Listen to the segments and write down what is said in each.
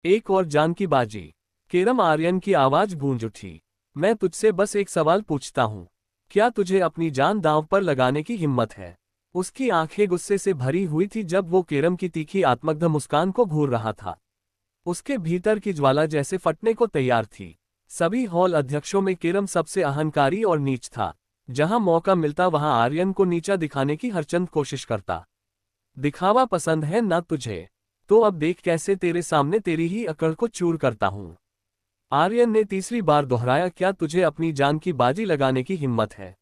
एक और जान की बाजी। केरम आर्यन की आवाज गूंज उठी। मैं तुझसे बस एक सवाल पूछता हूं, क्या तुझे अपनी जान दांव पर लगाने की हिम्मत है? उसकी आंखें गुस्से से भरी हुई थी जब वो केरम की तीखी आत्मग्ध मुस्कान को घूर रहा था। उसके भीतर की ज्वाला जैसे फटने को तैयार थी। सभी हॉल अध्यक्षों में केरम सबसे अहंकारी और नीच था। जहां मौका मिलता वहां आर्यन को नीचा दिखाने की हरचंद कोशिश करता। दिखावा पसंद है ना तुझे? तो अब देख कैसे तेरे सामने तेरी ही अकड़ को चूर करता हूं। आर्यन ने तीसरी बार दोहराया, क्या तुझे अपनी जान की बाजी लगाने की हिम्मत है?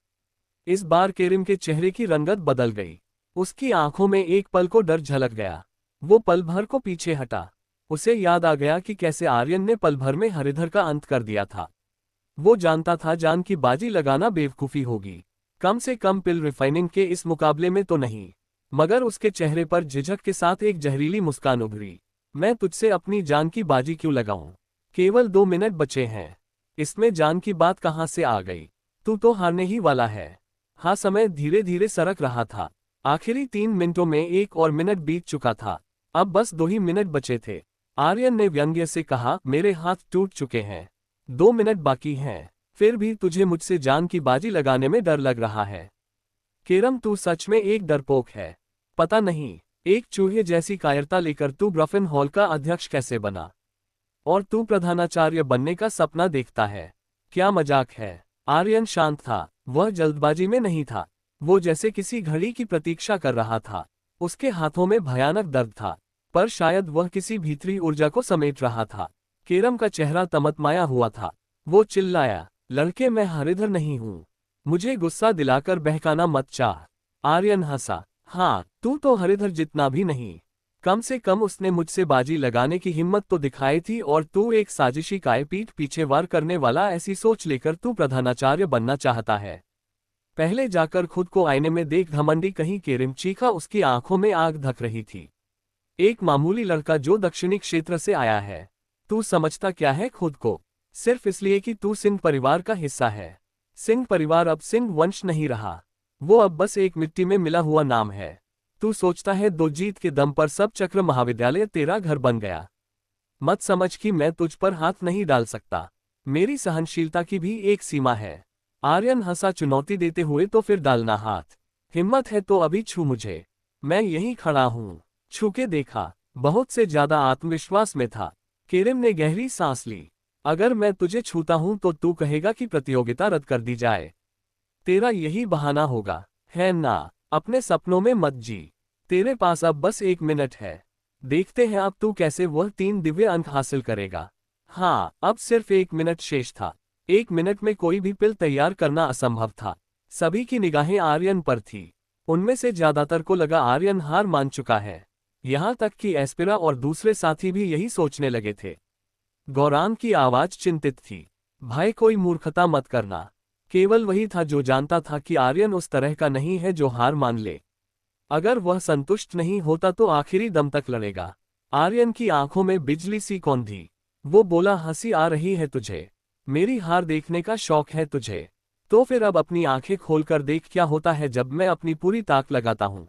इस बार केरम के चेहरे की रंगत बदल गई। उसकी आंखों में एक पल को डर झलक गया। वो पल भर को पीछे हटा। उसे याद आ गया कि कैसे आर्यन ने पल भर में हरिधर का अंत कर दिया था। वो जानता था जान की बाजी लगाना बेवकूफी होगी, कम से कम पिल रिफाइनिंग के इस मुकाबले में तो नहीं। मगर उसके चेहरे पर झिझक के साथ एक जहरीली मुस्कान उभरी। मैं तुझसे अपनी जान की बाजी क्यों लगाऊं? केवल 2 मिनट बचे हैं। इसमें जान की बात कहां से आ गई? तू तो हारने ही वाला है। हाँ, समय धीरे धीरे सरक रहा था। आखिरी 3 मिनटों में 1 और मिनट बीत चुका था। अब बस 2 ही मिनट बचे थे। आर्यन ने व्यंग्य से कहा, मेरे हाथ टूट चुके हैं। 2 मिनट बाकी हैं। फिर भी तुझे मुझसे जान की बाजी लगाने में डर लग रहा है। केरम, तू सच में एक डरपोक है। पता नहीं, एक चूहे जैसी कायरता लेकर तू ग्रफिन हॉल का अध्यक्ष कैसे बना? और तू प्रधानाचार्य बनने का सपना देखता है? क्या मजाक है? आर्यन शांत था। वह जल्दबाजी में नहीं था। वो जैसे किसी घड़ी की प्रतीक्षा कर रहा था। उसके हाथों में भयानक दर्द था, पर शायद वह किसी भीतरी ऊर्जा को समेट रहा था। केरम का चेहरा तमतमाया हुआ था। वो चिल्लाया, लड़के, मैं हरिधर नहीं हूं। मुझे गुस्सा दिलाकर बहकाना मत चाह। आर्यन हंसा, हाँ, तू तो हरिधर जितना भी नहीं। कम से कम उसने मुझसे बाजी लगाने की हिम्मत तो दिखाई थी, और तू एक साजिशी काय पीठ पीछे वार करने वाला। ऐसी सोच लेकर तू प्रधानाचार्य बनना चाहता है? पहले जाकर खुद को आईने में देख, घमंडी कहीं। केरम चीखा। उसकी आंखों में आग धक रही थी। एक मामूली लड़का जो दक्षिणी क्षेत्र से आया है। तू समझता क्या है खुद को? सिर्फ इसलिए कि तू सिंह परिवार का हिस्सा है। सिंह परिवार अब सिंह वंश नहीं रहा। वो अब बस एक मिट्टी में मिला हुआ नाम है। तू सोचता है दो जीत के दम पर सब चक्र महाविद्यालय तेरा घर बन गया। मत समझ कि मैं तुझ पर हाथ नहीं डाल सकता। मेरी सहनशीलता की भी एक सीमा है। आर्यन हंसा, चुनौती देते हुए, तो फिर डालना हाथ। हिम्मत है तो अभी छू मुझे। मैं यहीं खड़ा हूं। छू के देखा। बहुत से ज्यादा आत्मविश्वास में था। केरम ने गहरी सांस ली। अगर मैं तुझे छूता हूं तो तू कहेगा कि प्रतियोगिता रद्द कर दी जाए। तेरा यही बहाना होगा, है ना? अपने सपनों में मत जी। तेरे पास अब बस 1 मिनट है। देखते हैं अब तू कैसे वह 3 दिव्य अंक हासिल करेगा। हाँ, अब सिर्फ 1 मिनट शेष था। 1 मिनट में कोई भी पिल तैयार करना असंभव था। सभी की निगाहें आर्यन पर थी। उनमें से ज्यादातर को लगा आर्यन हार मान चुका है। यहां तक कि एस्पिरा और दूसरे साथी भी यही सोचने लगे थे। गौरान की आवाज चिंतित थी। भाई, कोई मूर्खता मत करना। केवल वही था जो जानता था कि आर्यन उस तरह का नहीं है जो हार मान ले। अगर वह संतुष्ट नहीं होता तो आखिरी दम तक लड़ेगा। आर्यन की आंखों में बिजली सी कौंधी। वो बोला, हंसी आ रही है तुझे? मेरी हार देखने का शौक है तुझे? तो फिर अब अपनी आंखें खोलकर देख क्या होता है जब मैं अपनी पूरी ताक लगाता हूं।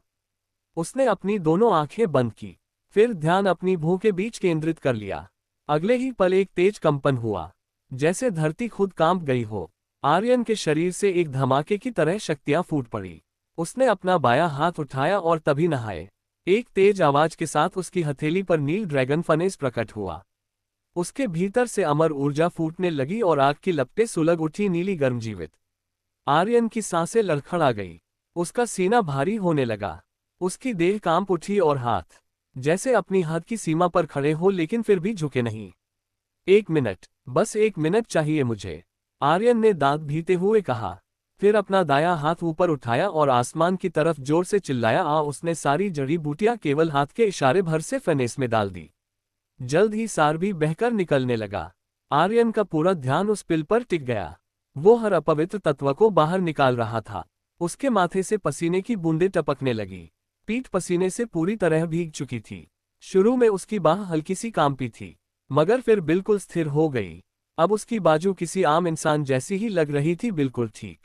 उसने अपनी दोनों आंखें बंद की, फिर ध्यान अपनी भूख के बीच केंद्रित कर लिया। अगले ही पल एक तेज कंपन हुआ, जैसे धरती खुद कांप गई हो। आर्यन के शरीर से एक धमाके की तरह शक्तियां फूट पड़ी। उसने अपना बायां हाथ उठाया और तभी नहाए। एक तेज आवाज के साथ उसकी हथेली पर नील ड्रैगन फनेस प्रकट हुआ। उसके भीतर से अमर ऊर्जा फूटने लगी और आग की लपटें सुलग उठी, नीली गर्म जीवित। आर्यन की सांसें लड़खड़ा गई। उसका सीना भारी होने लगा। उसकी देह कांप उठी और हाथ जैसे अपनी हद की सीमा पर खड़े हो, लेकिन फिर भी झुके नहीं। 1 मिनट, बस 1 मिनट चाहिए मुझे, आर्यन ने दांत भीते हुए कहा। फिर अपना दायां हाथ ऊपर उठाया और आसमान की तरफ जोर से चिल्लाया, आ। उसने सारी जड़ी बूटियां केवल हाथ के इशारे भर से फनेस में डाल दी। जल्द ही सार भी बहकर निकलने लगा। आर्यन का पूरा ध्यान उस पिल पर टिक गया। वो हर अपवित्र तत्व को बाहर निकाल रहा था। उसके माथे से पसीने की बूंदें टपकने लगी। पीठ पसीने से पूरी तरह भीग चुकी थी। शुरू में उसकी बाह हल्की सी कांपी थी, मगर फिर बिल्कुल स्थिर हो गई। अब उसकी बाजू किसी आम इंसान जैसी ही लग रही थी, बिल्कुल ठीक।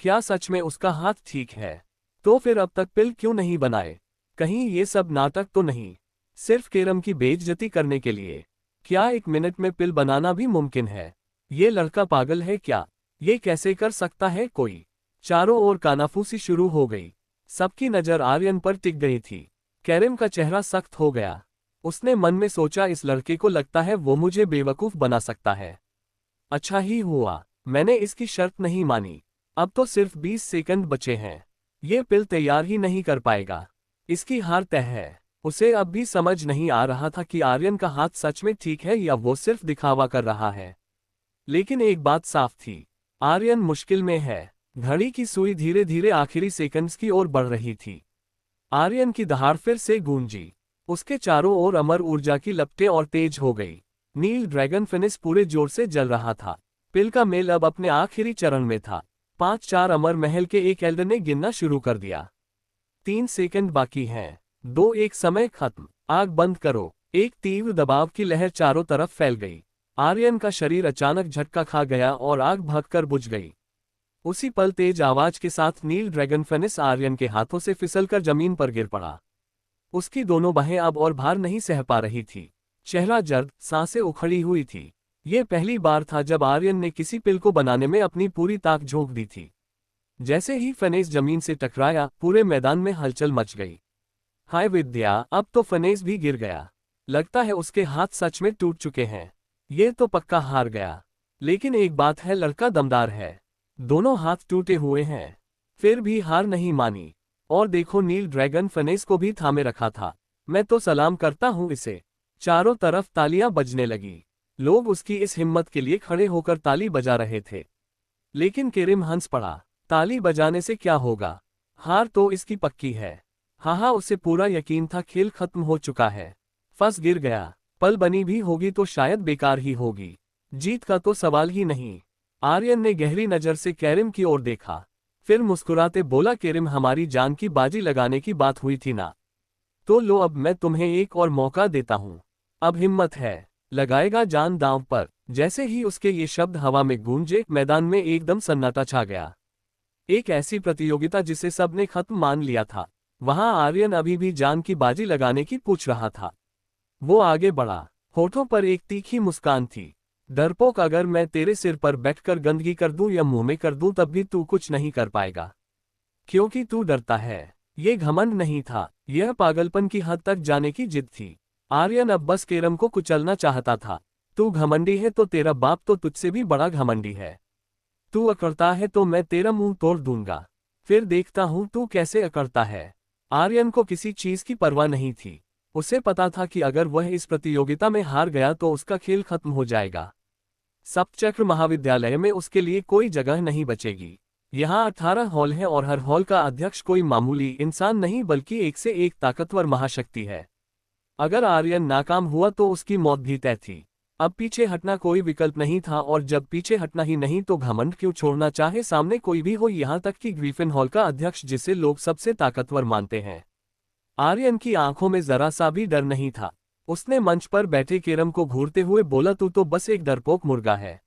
क्या सच में उसका हाथ ठीक है? तो फिर अब तक पिल क्यों नहीं बनाए? कहीं ये सब नाटक तो नहीं, सिर्फ केरम की बेइज्जती करने के लिए? क्या 1 मिनट में पिल बनाना भी मुमकिन है? ये लड़का पागल है क्या? ये कैसे कर सकता है कोई? चारों ओर कानाफूसी शुरू हो गई। सबकी नजर आर्यन पर टिक गई थी। कैरिम का चेहरा सख्त हो गया। उसने मन में सोचा, इस लड़के को लगता है वो मुझे बेवकूफ बना सकता है। अच्छा ही हुआ मैंने इसकी शर्त नहीं मानी। अब तो सिर्फ 20 सेकंड बचे हैं। ये पिल तैयार ही नहीं कर पाएगा। इसकी हार तय है। उसे अब भी समझ नहीं आ रहा था कि आर्यन का हाथ सच में ठीक है या वो सिर्फ दिखावा कर रहा है। लेकिन एक बात साफ थी, आर्यन मुश्किल में है। घड़ी की सुई धीरे धीरे आखिरी सेकंड्स की ओर बढ़ रही थी। आर्यन की दहाड़ फिर से गूंजी। उसके चारों ओर अमर ऊर्जा की लपटें और तेज हो गई। नील ड्रैगन फिनिश पूरे जोर से जल रहा था। पिल का मेल अब अपने आखिरी चरण में था। 5-4 अमर महल के एक एल्डर ने गिनना शुरू कर दिया। 3 सेकंड बाकी हैं। 2-1 समय खत्म। आग बंद करो। एक तीव्र दबाव की लहर चारों तरफ फैल गई। आर्यन का शरीर अचानक झटका खा गया और आग भगकर बुझ गई। उसी पल तेज आवाज के साथ नील ड्रैगन फिनिश आर्यन के हाथों से फिसलकर जमीन पर गिर पड़ा। उसकी दोनों बाहें अब और भार नहीं सह पा रही थी। चेहरा जर्द, सांसें उखड़ी हुई थी। ये पहली बार था जब आर्यन ने किसी पिल को बनाने में अपनी पूरी ताकत झोंक दी थी। जैसे ही फनेस जमीन से टकराया, पूरे मैदान में हलचल मच गई। हाय विद्या, अब तो फनेस भी गिर गया। लगता है उसके हाथ सच में टूट चुके हैं। ये तो पक्का हार गया। लेकिन एक बात है, लड़का दमदार है। दोनों हाथ टूटे हुए हैं, फिर भी हार नहीं मानी। और देखो, नील ड्रैगन फनेस को भी थामे रखा था। मैं तो सलाम करता हूं इसे। चारों तरफ तालियां बजने लगी। लोग उसकी इस हिम्मत के लिए खड़े होकर ताली बजा रहे थे। लेकिन केरिम हंस पड़ा। ताली बजाने से क्या होगा? हार तो इसकी पक्की है। हाँ, उसे पूरा यकीन था खेल खत्म हो चुका है। फंस गिर गया। पल बनी भी होगी तो शायद बेकार ही होगी। जीत का तो सवाल ही नहीं। आर्यन ने गहरी नजर से केरिम की ओर देखा, फिर मुस्कुराते बोला, केरिम, हमारी जान की बाजी लगाने की बात हुई थी ना? तो लो, अब मैं तुम्हें एक और मौका देता हूं। अब हिम्मत है, लगाएगा जान दांव पर? जैसे ही उसके ये शब्द हवा में गूंजे, मैदान में एकदम सन्नाटा छा गया। एक ऐसी प्रतियोगिता जिसे सबने खत्म मान लिया था। वहां आर्यन अभी भी जान की बाजी लगाने की पूछ रहा था। वो आगे बढ़ा। होठों पर एक तीखी मुस्कान थी। डरपोक, अगर मैं तेरे सिर पर बैठकर गंदगी कर दूं या मुंह में कर दूं तब भी तू कुछ नहीं कर पाएगा, क्योंकि तू डरता है। ये घमंड नहीं था, यह पागलपन की हद तक जाने की जिद थी। आर्यन अब बस केरम को कुचलना चाहता था। तू घमंडी है तो तेरा बाप तो तुझसे भी बड़ा घमंडी है। तू अकड़ता है तो मैं तेरा मुंह तोड़ दूंगा, फिर देखता हूं तू कैसे अकड़ता है। आर्यन को किसी चीज की परवाह नहीं थी। उसे पता था कि अगर वह इस प्रतियोगिता में हार गया तो उसका खेल खत्म हो जाएगा। सप्तचक्र महाविद्यालय में उसके लिए कोई जगह नहीं बचेगी। यहाँ 18 हॉल हैं और हर हॉल का अध्यक्ष कोई मामूली इंसान नहीं बल्कि एक से एक ताकतवर महाशक्ति है। अगर आर्यन नाकाम हुआ तो उसकी मौत भी तय थी। अब पीछे हटना कोई विकल्प नहीं था, और जब पीछे हटना ही नहीं तो घमंड क्यों छोड़ना, चाहे सामने कोई भी हो, यहाँ तक कि ग्रीफिन हॉल का अध्यक्ष जिसे लोग सबसे ताकतवर मानते हैं। आर्यन की आंखों में जरा सा भी डर नहीं था। उसने मंच पर बैठे केरम को घूरते हुए बोला, तू तो बस एक डरपोक मुर्गा है।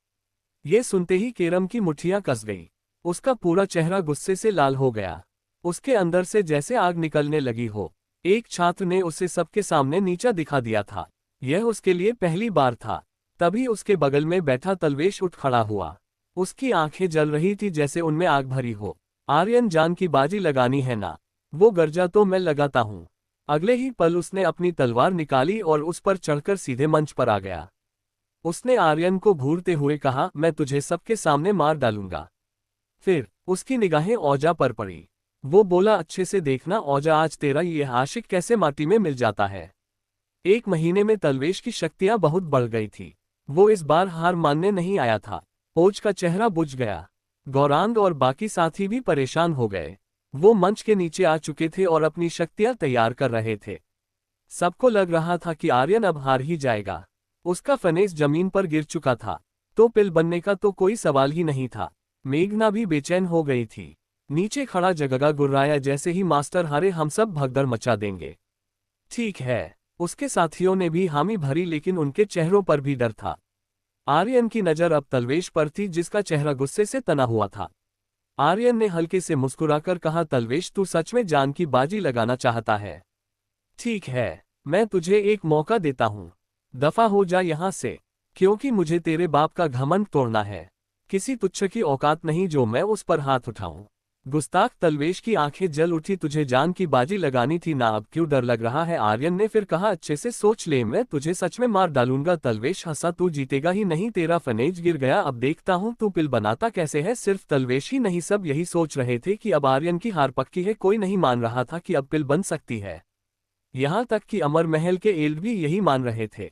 ये सुनते ही केरम की मुट्ठियां कस गई। उसका पूरा चेहरा गुस्से से लाल हो गया। उसके अंदर से जैसे आग निकलने लगी हो। एक छात्र ने उसे सबके सामने नीचा दिखा दिया था। यह उसके लिए पहली बार था। तभी उसके बगल में बैठा तलवेश उठ खड़ा हुआ। उसकी आंखें जल रही थी जैसे उनमें आग भरी हो। आर्यन, जान की बाजी लगानी है ना? वो गर्जा, तो मैं लगाता हूँ। अगले ही पल उसने अपनी तलवार निकाली और उस पर चढ़कर सीधे मंच पर आ गया। उसने आर्यन को घूरते हुए कहा, मैं तुझे सबके सामने मार डालूंगा। फिर उसकी निगाहें औजा पर पड़ी। वो बोला, अच्छे से देखना औजा, आज तेरा ये आशिक कैसे माटी में मिल जाता है। 1 महीने में तलवेश की शक्तियां बहुत बढ़ गई थी। वो इस बार हार मानने नहीं आया था। ओज का चेहरा बुझ गया। गौरांग और बाकी साथी भी परेशान हो गए। वो मंच के नीचे आ चुके थे और अपनी शक्तियां तैयार कर रहे थे। सबको लग रहा था कि आर्यन अब हार ही जाएगा। उसका फनेस जमीन पर गिर चुका था, तो पिल बनने का तो कोई सवाल ही नहीं था। मेघना भी बेचैन हो गई थी। नीचे खड़ा जगगा गुर्राया, जैसे ही मास्टर हारे हम सब भगदड़ मचा देंगे। ठीक है, उसके साथियों ने भी हामी भरी, लेकिन उनके चेहरों पर भी डर था। आर्यन की नजर अब तलवेश पर थी, जिसका चेहरा गुस्से से तना हुआ था। आर्यन ने हल्के से मुस्कुराकर कहा, तलवेश, तू सच में जान की बाजी लगाना चाहता है? ठीक है, मैं तुझे एक मौका देता हूं। दफा हो जा यहाँ से, क्योंकि मुझे तेरे बाप का घमंड तोड़ना है। किसी तुच्छ की औकात नहीं जो मैं उस पर हाथ उठाऊं। गुस्ताख। तलवेश की आंखें जल उठी। तुझे जान की बाजी लगानी थी ना, अब क्यों डर लग रहा है? आर्यन ने फिर कहा, अच्छे से सोच ले, मैं तुझे सच में मार डालूंगा। तलवेश हंसा, तू जीतेगा ही नहीं, तेरा फनेज गिर गया, अब देखता हूं तू पिल बनाता कैसे है। सिर्फ तलवेश ही नहीं, सब यही सोच रहे थे कि अब आर्यन की हार पक्की है। कोई नहीं मान रहा था कि अब पिल बन सकती है। यहां तक कि अमर महल के एल्ड भी यही मान रहे थे।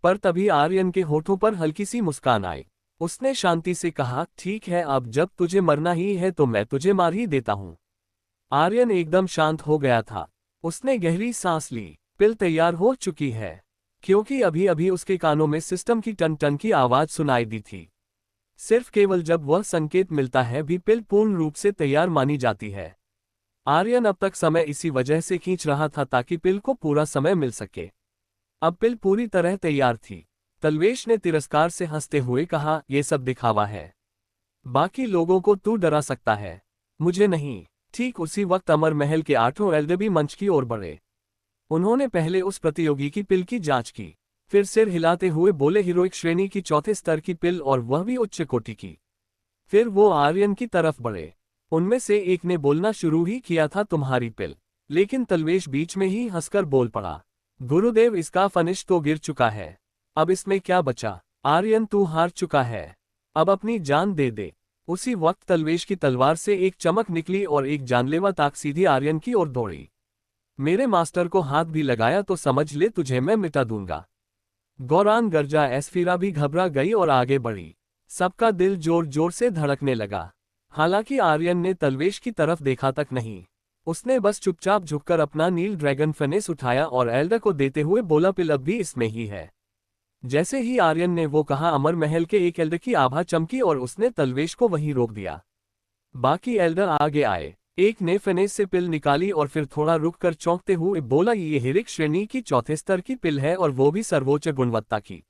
पर तभी आर्यन के होठों पर हल्की सी मुस्कान आई। उसने शांति से कहा, ठीक है, अब जब तुझे मरना ही है तो मैं तुझे मार ही देता हूं। आर्यन एकदम शांत हो गया था। उसने गहरी सांस ली। पिल तैयार हो चुकी है, क्योंकि अभी अभी उसके कानों में सिस्टम की टन टन की आवाज सुनाई दी थी। सिर्फ केवल जब वह संकेत मिलता है भी पिल पूर्ण रूप से तैयार मानी जाती है। आर्यन अब तक समय इसी वजह से खींच रहा था ताकि पिल को पूरा समय मिल सके। अब पिल पूरी तरह तैयार थी। तलवेश ने तिरस्कार से हंसते हुए कहा, यह सब दिखावा है। बाकी लोगों को तू डरा सकता है, मुझे नहीं। ठीक उसी वक्त अमर महल के 8 एल्डर भी मंच की ओर बढ़े। उन्होंने पहले उस प्रतियोगी की पिल की जांच की, फिर सिर हिलाते हुए बोले, हीरोइक श्रेणी की 4थे स्तर की पिल, और वह भी उच्च कोटि की। फिर वो आर्यन की तरफ बढ़े। उनमें से एक ने बोलना शुरू ही किया था, तुम्हारी पिल। लेकिन तलवेश बीच में ही हंसकर बोल पड़ा, गुरुदेव, इसका फनिश तो गिर चुका है, अब इसमें क्या बचा? आर्यन, तू हार चुका है, अब अपनी जान दे दे। उसी वक्त तलवेश की तलवार से एक चमक निकली और एक जानलेवा ताक सीधी आर्यन की ओर दौड़ी। मेरे मास्टर को हाथ भी लगाया तो समझ ले, तुझे मैं मिटा दूंगा। गौरान गर्जा। एस्फीरा भी घबरा गई और आगे बढ़ी। सबका दिल जोर जोर से धड़कने लगा। हालांकि आर्यन ने तलवेश की तरफ देखा तक नहीं। उसने बस चुपचाप झुककर अपना नील ड्रैगन फनेस उठाया और एल्डर को देते हुए बोला, पिल अब भी इसमें ही है। जैसे ही आर्यन ने वो कहा, अमर महल के एक एल्डर की आभा चमकी और उसने तलवेश को वहीं रोक दिया। बाकी एल्डर आगे आए। एक ने फनेस से पिल निकाली और फिर थोड़ा रुककर चौंकते हुए बोला, ये हीरिक श्रेणी की 4थे स्तर की पिल है और वो भी सर्वोच्च गुणवत्ता की।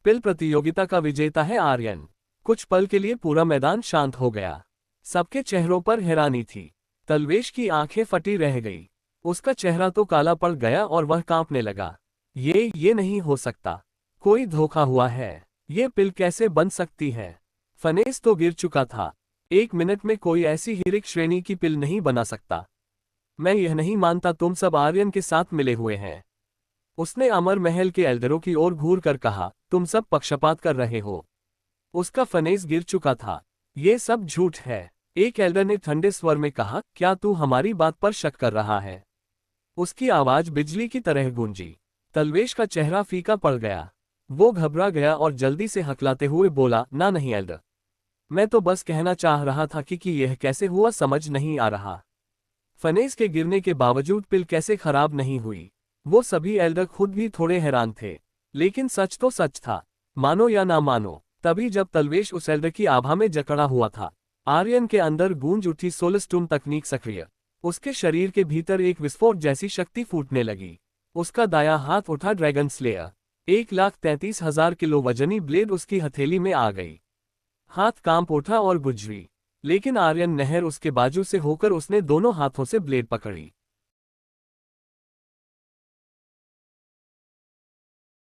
पिल प्रतियोगिता का विजेता है आर्यन। कुछ पल के लिए पूरा मैदान शांत हो गया। सबके चेहरों पर हैरानी थी। तलवेश की आंखें फटी रह गई। उसका चेहरा तो काला पड़ गया और वह कांपने लगा। ये नहीं हो सकता, कोई धोखा हुआ है। ये पिल कैसे बन सकती है? फनेस तो गिर चुका था। 1 मिनट में कोई ऐसी हीरिक श्रेणी की पिल नहीं बना सकता। मैं यह नहीं मानता, तुम सब आर्यन के साथ मिले हुए हैं। उसने अमर महल के एल्डरों की ओर घूर कर कहा, तुम सब पक्षपात कर रहे हो। उसका फनेस गिर चुका था, ये सब झूठ है। एक एल्डर ने ठंडे स्वर में कहा, क्या तू हमारी बात पर शक कर रहा है? उसकी आवाज बिजली की तरह गूंजी। तलवेश का चेहरा फीका पड़ गया। वो घबरा गया और जल्दी से हकलाते हुए बोला, ना नहीं एल्डर, मैं तो बस कहना चाह रहा था कि यह कैसे हुआ समझ नहीं आ रहा। फनेस के गिरने के बावजूद पिल कैसे खराब नहीं हुई? वो सभी एल्डर खुद भी थोड़े हैरान थे। लेकिन सच तो सच था, मानो या ना मानो। तभी जब तलवेश उस एल्डर की आभा में जकड़ा हुआ था, आर्यन के अंदर गूंज उठी सोलस्टूम तकनीक सक्रिय। उसके शरीर के भीतर एक विस्फोट जैसी शक्ति फूटने लगी। उसका दायां हाथ उठा ड्रैगन स्लेयर। 1,33,000 किलो वजनी ब्लेड उसकी हथेली में आ गई। हाथ कांप उठा और गुजरी, लेकिन आर्यन नहर उसके बाजू से होकर उसने दोनों हाथों से ब्लेड पकड़ी।